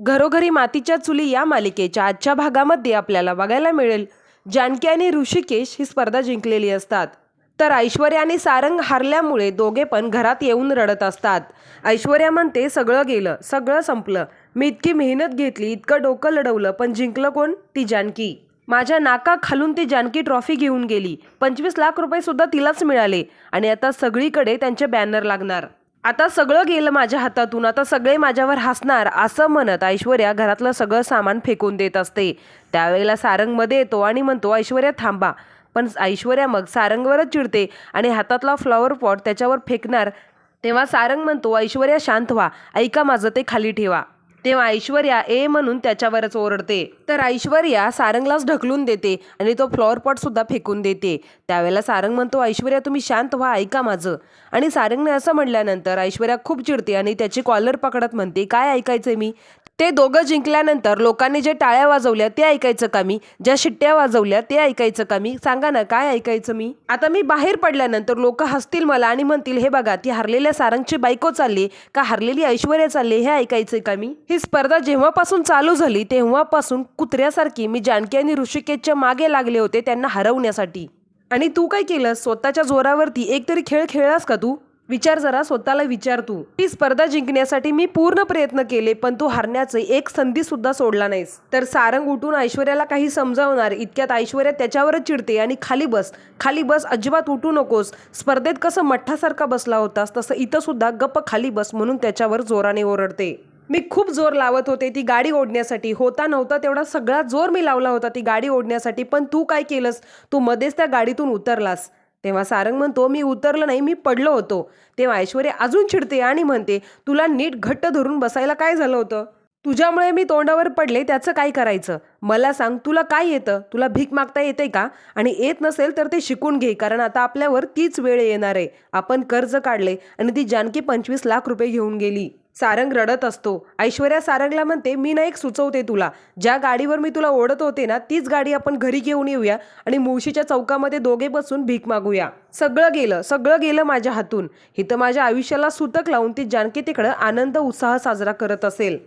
घरोघरी मातीच्या चुली या मालिकेच्या आजच्या भागामध्ये आपल्याला बघायला मिळेल जानकी आणि ऋषिकेश ही स्पर्धा जिंकलेली असतात. तर ऐश्वर्या आणि सारंग हारल्यामुळे दोघे पण घरात येऊन रडत असतात. ऐश्वर्या म्हणते सगळं गेलं, सगळं संपलं. मी इतकी मेहनत घेतली, इतकं डोकं लढवलं, पण जिंकलं कोण? ती जानकी. माझ्या नाका खालून ती जानकी ट्रॉफी घेऊन गेली. 25 लाख रुपये सुद्धा तिलाच मिळाले आणि आता सगळीकडे त्यांचे बॅनर लागणार. आता सगळं गेलं माझ्या हातातून, आता सगळे माझ्यावर हसणार, असं म्हणत ऐश्वर्या घरातलं सगळं सामान फेकून देत असते. त्यावेळेला सारंग मध्ये येतो आणि म्हणतो ऐश्वर्या थांबा. पण ऐश्वर्या मग सारंगवरच चिडते आणि हातातला फ्लॉवर पॉट त्याच्यावर फेकणार. तेव्हा सारंग म्हणतो ऐश्वर्या शांत व्हा, ऐका माझं, ते खाली ठेवा. तेव्हा ऐश्वर्या ए म्हणून त्याच्यावरच ओरडते. तर ऐश्वर्या सारंगलाच ढकलून देते आणि तो फ्लॉवर पॉट सुद्धा फेकून देते. त्यावेळेला सारंग म्हणतो ऐश्वर्या तुम्ही शांत व्हा, ऐका माझं. आणि सारंगने असं म्हटल्यानंतर ऐश्वर्या खूप चिडते आणि त्याची कॉलर पकडत म्हणते काय ऐकायचंय मी? ते दोघं जिंकल्यानंतर लोकांनी जे टाळ्या वाजवल्या ते ऐकायचं का मी? ज्या शिट्ट्या वाजवल्या ते ऐकायचं का मी? सांगा ना, काय ऐकायचं मी? आता मी बाहेर पडल्यानंतर लोक हसतील मला आणि म्हणतील हे बघा, ती हरलेल्या सारंगची बायको चालली का हरलेली ऐश्वर्या चालली, हे ऐकायचंय का मी? ही स्पर्धा जेव्हापासून चालू झाली तेव्हापासून कुत्र्यासारखी मी जानकी आणि ऋषिकेशच्या मागे लागले होते त्यांना हरवण्यासाठी. आणि तू काय केलं? स्वतःच्या जोरावरती एक तरी खेळ खेळलास का तू? विचार जरा, स्वतःला विचार तू. ती स्पर्धा जिंकण्यासाठी मी पूर्ण प्रयत्न केले, पण तू हरण्याचे एक संधी सुद्धा सोडला नाहीस. तर सारंग उठून ऐश्वर्याला काही समजावणार इतक्यात ऐश्वर्या त्याच्यावरच चिडते आणि खाली बस, खाली बस, अजिबात उठू नकोस. स्पर्धेत कसं मठ्ठासारखा बसला होतास तसं इथं सुद्धा गप्प खाली बस म्हणून त्याच्यावर जोराने ओरडते. मी खूप जोर लावत होते ती गाडी ओढण्यासाठी, होता नव्हता तेवढा सगळा जोर मी लावला होता ती गाडी ओढण्यासाठी, पण तू काय केलंस? तू मध्येच त्या गाडीतून उतरलास. तेव्हा सारंग म्हणतो मी उतरलं नाही, मी पडलो होतो. तेव्हा ऐश्वर्या अजून चिडते आणि म्हणते तुला नीट घट्ट धरून बसायला काय झालं होतं? तुझ्यामुळे मी तोंडावर पडले, त्याचं काय करायचं? मला सांग, तुला काय येतं? तुला भीक मागता येते का? आणि येत नसेल तर ते शिकून घे, कारण आता आपल्यावर तीच वेळ येणार आहे. आपण कर्ज काढले आणि ती जानकी 25 लाख रुपये घेऊन गेली. सारंग रडत असतो. ऐश्वर्या सारंगला म्हणते मी ना एक सुचवते तुला, ज्या गाडीवर मी तुला ओढत होते ना तीच गाडी आपण घरी घेऊन येऊया आणि मुळशीच्या चौकामध्ये दोघे बसून भीक मागूया. सगळं गेलं, सगळं गेलं माझ्या हातून. इथं माझ्या आयुष्याला सुतक लावून ती जानकी तिकडं आनंद उत्साह साजरा करत असेल.